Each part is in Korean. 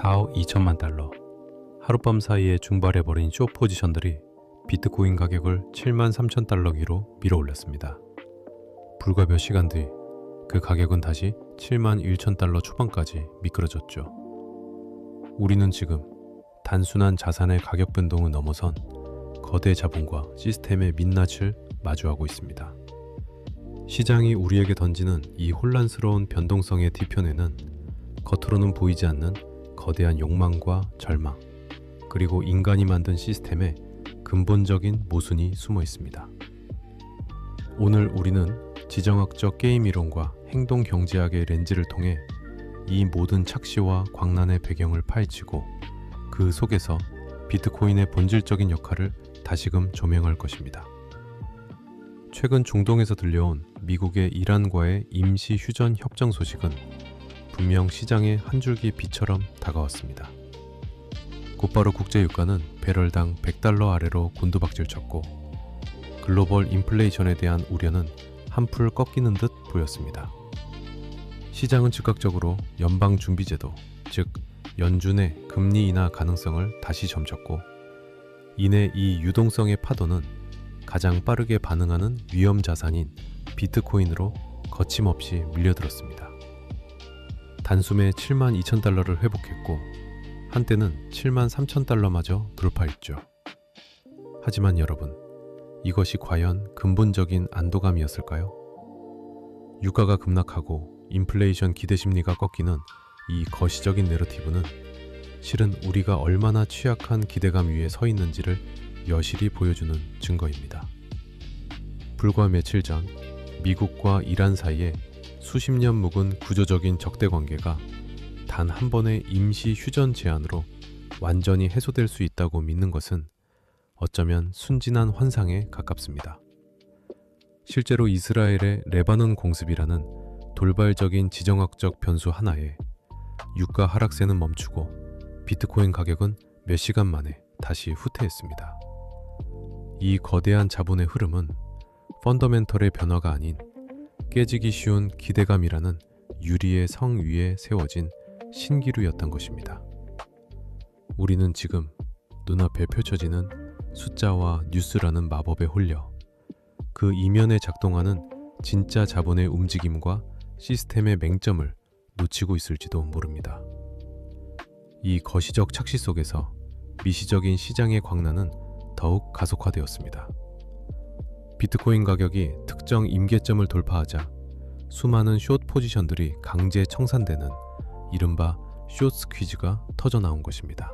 4억 2천만 달러. 하룻밤 사이에 증발해버린 숏 포지션들이 비트코인 가격을 7만 3천 달러기로 밀어올렸습니다. 불과 몇 시간 뒤 그 가격은 다시 7만 1천 달러 초반까지 미끄러졌죠. 우리는 지금 단순한 자산의 가격 변동을 넘어선 거대 자본과 시스템의 민낯을 마주하고 있습니다. 시장이 우리에게 던지는 이 혼란스러운 변동성의 뒤편에는 겉으로는 보이지 않는 거대한 욕망과 절망, 그리고 인간이 만든 시스템의 근본적인 모순이 숨어 있습니다. 오늘 우리는 지정학적 게임 이론과 행동 경제학의 렌즈를 통해 이 모든 착시와 광란의 배경을 파헤치고 그 속에서 비트코인의 본질적인 역할을 다시금 조명할 것입니다. 최근 중동에서 들려온 미국의 이란과의 임시 휴전 협정 소식은 분명 시장의 한 줄기 빛처럼 다가왔습니다. 곧바로 국제유가는 배럴당 100달러 아래로 곤두박질 쳤고 글로벌 인플레이션에 대한 우려는 한풀 꺾이는 듯 보였습니다. 시장은 즉각적으로 연방준비제도, 즉 연준의 금리 인하 가능성을 다시 점쳤고 이내 이 유동성의 파도는 가장 빠르게 반응하는 위험 자산인 비트코인으로 거침없이 밀려들었습니다. 단숨에 7만 2천 달러를 회복했고 한때는 7만 3천 달러마저 돌파했죠. 하지만 여러분, 이것이 과연 근본적인 안도감이었을까요? 유가가 급락하고 인플레이션 기대 심리가 꺾이는 이 거시적인 내러티브는 실은 우리가 얼마나 취약한 기대감 위에 서 있는지를 여실히 보여주는 증거입니다. 불과 며칠 전 미국과 이란 사이에 수십 년 묵은 구조적인 적대 관계가 단 한 번의 임시 휴전 제안으로 완전히 해소될 수 있다고 믿는 것은 어쩌면 순진한 환상에 가깝습니다. 실제로 이스라엘의 레바논 공습이라는 돌발적인 지정학적 변수 하나에 유가 하락세는 멈추고 비트코인 가격은 몇 시간 만에 다시 후퇴했습니다. 이 거대한 자본의 흐름은 펀더멘털의 변화가 아닌 깨지기 쉬운 기대감이라는 유리의 성 위에 세워진 신기루였던 것입니다. 우리는 지금 눈앞에 펼쳐지는 숫자와 뉴스라는 마법에 홀려 그 이면에 작동하는 진짜 자본의 움직임과 시스템의 맹점을 놓치고 있을지도 모릅니다. 이 거시적 착시 속에서 미시적인 시장의 광란은 더욱 가속화되었습니다. 비트코인 가격이 특정 임계점을 돌파하자 수많은 숏 포지션들이 강제 청산되는 이른바 숏 스퀴즈가 터져나온 것입니다.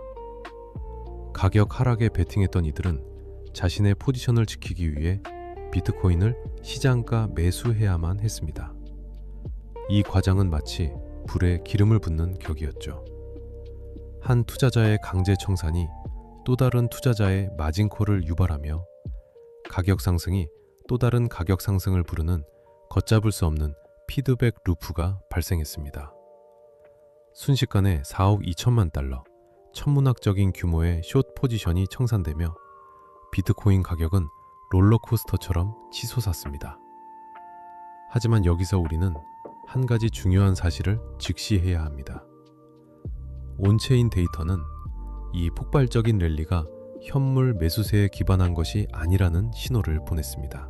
가격 하락에 베팅했던 이들은 자신의 포지션을 지키기 위해 비트코인을 시장가 매수해야만 했습니다. 이 과정은 마치 불에 기름을 붓는 격이었죠. 한 투자자의 강제 청산이 또 다른 투자자의 마진콜을 유발하며 가격 상승이 또 다른 가격 상승을 부르는 걷잡을 수 없는 피드백 루프가 발생했습니다. 순식간에 4억 2천만 달러, 천문학적인 규모의 숏 포지션이 청산되며 비트코인 가격은 롤러코스터처럼 치솟았습니다. 하지만 여기서 우리는 한 가지 중요한 사실을 직시해야 합니다. 온체인 데이터는 이 폭발적인 랠리가 현물 매수세에 기반한 것이 아니라는 신호를 보냈습니다.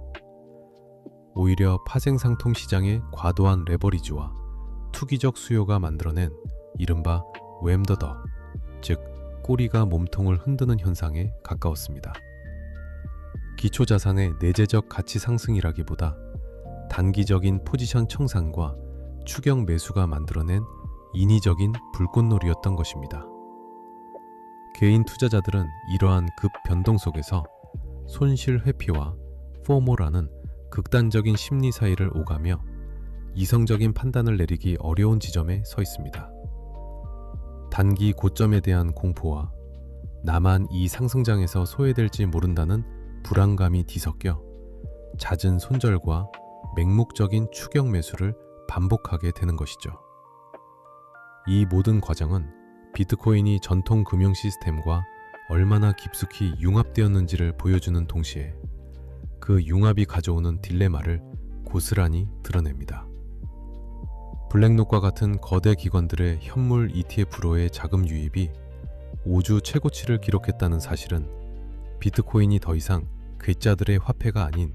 오히려 파생상통 시장의 과도한 레버리지와 투기적 수요가 만들어낸 이른바 웸더더, 즉 꼬리가 몸통을 흔드는 현상에 가까웠습니다. 기초자산의 내재적 가치 상승이라기보다 단기적인 포지션 청산과 추격 매수가 만들어낸 인위적인 불꽃놀이였던 것입니다. 개인 투자자들은 이러한 급 변동 속에서 손실 회피와 포모라는 극단적인 심리 사이를 오가며 이성적인 판단을 내리기 어려운 지점에 서 있습니다. 단기 고점에 대한 공포와 나만 이 상승장에서 소외될지 모른다는 불안감이 뒤섞여 잦은 손절과 맹목적인 추격 매수를 반복하게 되는 것이죠. 이 모든 과정은 비트코인이 전통 금융 시스템과 얼마나 깊숙이 융합되었는지를 보여주는 동시에 그 융합이 가져오는 딜레마를 고스란히 드러냅니다. 블랙록과 같은 거대 기관들의 현물 ETF로의 자금 유입이 5주 최고치를 기록했다는 사실은 비트코인이 더 이상 괴짜들의 화폐가 아닌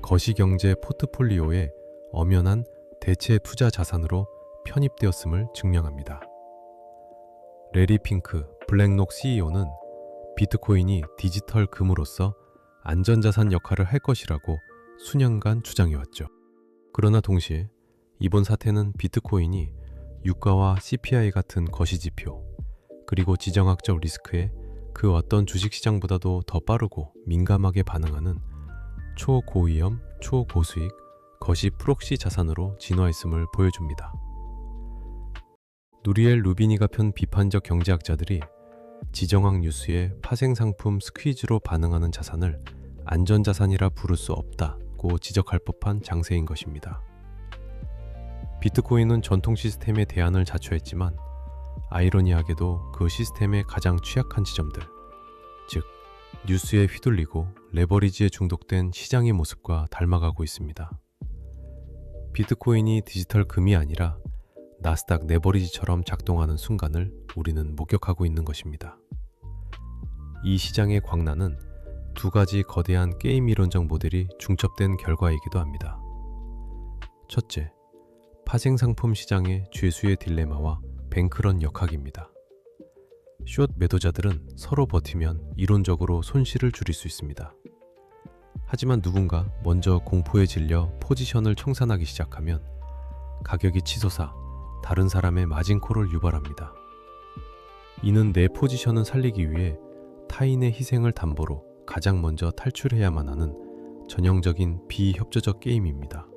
거시경제 포트폴리오의 엄연한 대체 투자 자산으로 편입되었음을 증명합니다. 레리 핑크 블랙록 CEO는 비트코인이 디지털 금으로서 안전자산 역할을 할 것이라고 수년간 주장해왔죠. 그러나 동시에 이번 사태는 비트코인이 유가와 CPI 같은 거시지표, 그리고 지정학적 리스크에 그 어떤 주식시장보다도 더 빠르고 민감하게 반응하는 초고위험, 초고수익, 거시 프록시 자산으로 진화했음을 보여줍니다. 누리엘 루비니가 편 비판적 경제학자들이 지정학 뉴스의 파생상품 스퀴즈로 반응하는 자산을 안전자산이라 부를 수 없다고 지적할 법한 장세인 것입니다. 비트코인은 전통 시스템의 대안을 자처했지만 아이러니하게도 그 시스템의 가장 취약한 지점들, 즉 뉴스에 휘둘리고 레버리지에 중독된 시장의 모습과 닮아가고 있습니다. 비트코인이 디지털 금이 아니라 나스닥 레버리지처럼 작동하는 순간을 우리는 목격하고 있는 것입니다. 이 시장의 광란은 두 가지 거대한 게임 이론적 모델이 중첩된 결과이기도 합니다. 첫째, 파생상품 시장의 죄수의 딜레마와 뱅크런 역학입니다. 숏 매도자들은 서로 버티면 이론적으로 손실을 줄일 수 있습니다. 하지만 누군가 먼저 공포에 질려 포지션을 청산하기 시작하면 가격이 치솟아 다른 사람의 마진콜을 유발합니다. 이는 내 포지션을 살리기 위해 타인의 희생을 담보로 가장 먼저 탈출해야만 하는 전형적인 비협조적 게임입니다.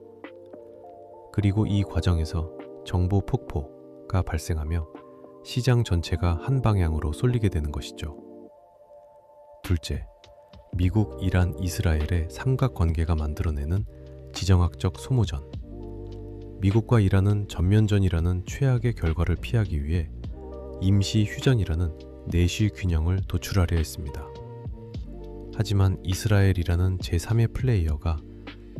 그리고 이 과정에서 정보 폭포가 발생하며 시장 전체가 한 방향으로 쏠리게 되는 것이죠. 둘째, 미국, 이란, 이스라엘의 삼각관계가 만들어내는 지정학적 소모전. 미국과 이란은 전면전이라는 최악의 결과를 피하기 위해 임시 휴전이라는 내시 균형을 도출하려 했습니다. 하지만 이스라엘이라는 제3의 플레이어가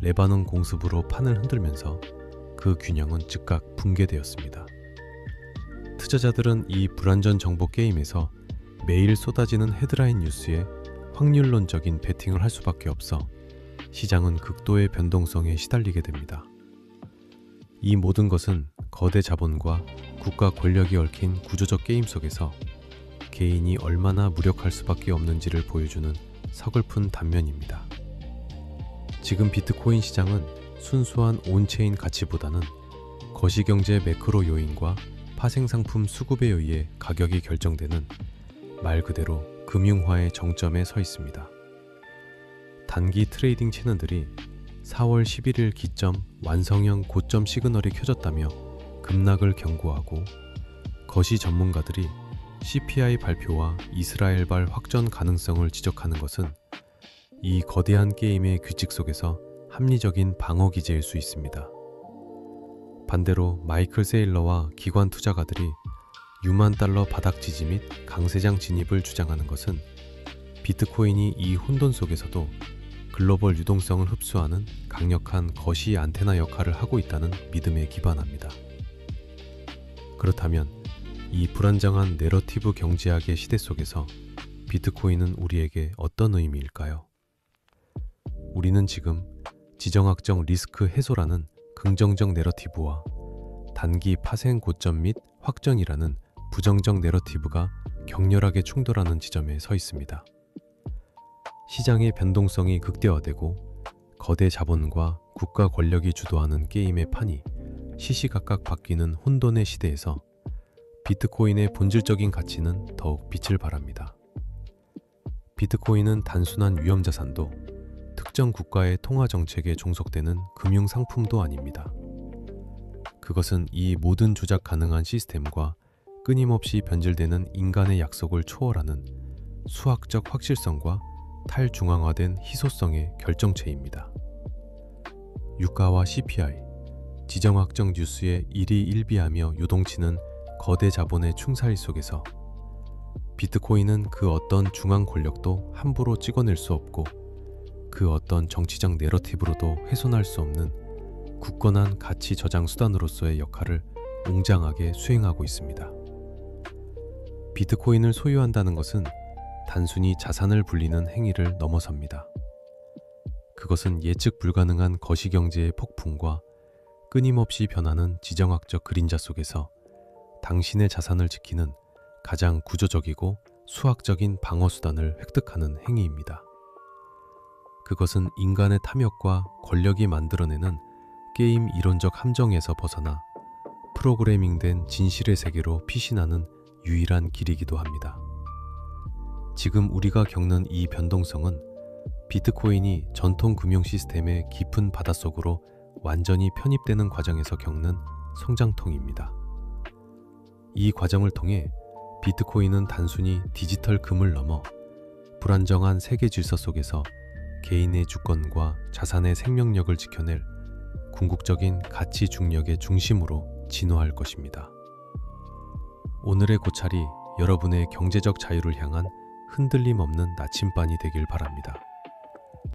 레바논 공습으로 판을 흔들면서 그 균형은 즉각 붕괴되었습니다. 투자자들은 이 불안전 정보 게임에서 매일 쏟아지는 헤드라인 뉴스에 확률론적인 베팅을 할 수밖에 없어 시장은 극도의 변동성에 시달리게 됩니다. 이 모든 것은 거대 자본과 국가 권력이 얽힌 구조적 게임 속에서 개인이 얼마나 무력할 수밖에 없는지를 보여주는 서글픈 단면입니다. 지금 비트코인 시장은 순수한 온체인 가치보다는 거시경제 매크로 요인과 파생상품 수급에 의해 가격이 결정되는 말 그대로 금융화의 정점에 서 있습니다. 단기 트레이딩 채널들이 4월 11일 기점 완성형 고점 시그널이 켜졌다며 급락을 경고하고 거시 전문가들이 CPI 발표와 이스라엘발 확전 가능성을 지적하는 것은 이 거대한 게임의 규칙 속에서 합리적인 방어 기제일 수 있습니다. 반대로 마이클 세일러와 기관 투자가들이 유만 달러 바닥 지지 및 강세장 진입을 주장하는 것은 비트코인이 이 혼돈 속에서도 글로벌 유동성을 흡수하는 강력한 거시 안테나 역할을 하고 있다는 믿음에 기반합니다. 그렇다면 이 불안정한 내러티브 경제학의 시대 속에서 비트코인은 우리에게 어떤 의미일까요? 우리는 지금 지정학적 리스크 해소라는 긍정적 내러티브와 단기 파생 고점 및 확전이라는 부정적 내러티브가 격렬하게 충돌하는 지점에 서 있습니다. 시장의 변동성이 극대화되고 거대 자본과 국가 권력이 주도하는 게임의 판이 시시각각 바뀌는 혼돈의 시대에서 비트코인의 본질적인 가치는 더욱 빛을 발합니다. 비트코인은 단순한 위험자산도 특정 국가의 통화정책에 종속되는 금융상품도 아닙니다. 그것은 이 모든 조작 가능한 시스템과 끊임없이 변질되는 인간의 약속을 초월하는 수학적 확실성과 탈중앙화된 희소성의 결정체입니다. 유가와 CPI, 지정학적 뉴스에 일희일비하며 요동치는 거대 자본의 충사리 속에서 비트코인은 그 어떤 중앙 권력도 함부로 찍어낼 수 없고 그 어떤 정치적 내러티브로도 훼손할 수 없는 굳건한 가치 저장 수단으로서의 역할을 웅장하게 수행하고 있습니다. 비트코인을 소유한다는 것은 단순히 자산을 불리는 행위를 넘어섭니다. 그것은 예측 불가능한 거시경제의 폭풍과 끊임없이 변하는 지정학적 그림자 속에서 당신의 자산을 지키는 가장 구조적이고 수학적인 방어 수단을 획득하는 행위입니다. 그것은 인간의 탐욕과 권력이 만들어내는 게임 이론적 함정에서 벗어나 프로그래밍된 진실의 세계로 피신하는 유일한 길이기도 합니다. 지금 우리가 겪는 이 변동성은 비트코인이 전통 금융 시스템의 깊은 바닷속으로 완전히 편입되는 과정에서 겪는 성장통입니다. 이 과정을 통해 비트코인은 단순히 디지털 금을 넘어 불안정한 세계 질서 속에서 개인의 주권과 자산의 생명력을 지켜낼 궁극적인 가치 중력의 중심으로 진화할 것입니다. 오늘의 고찰이 여러분의 경제적 자유를 향한 흔들림 없는 나침반이 되길 바랍니다.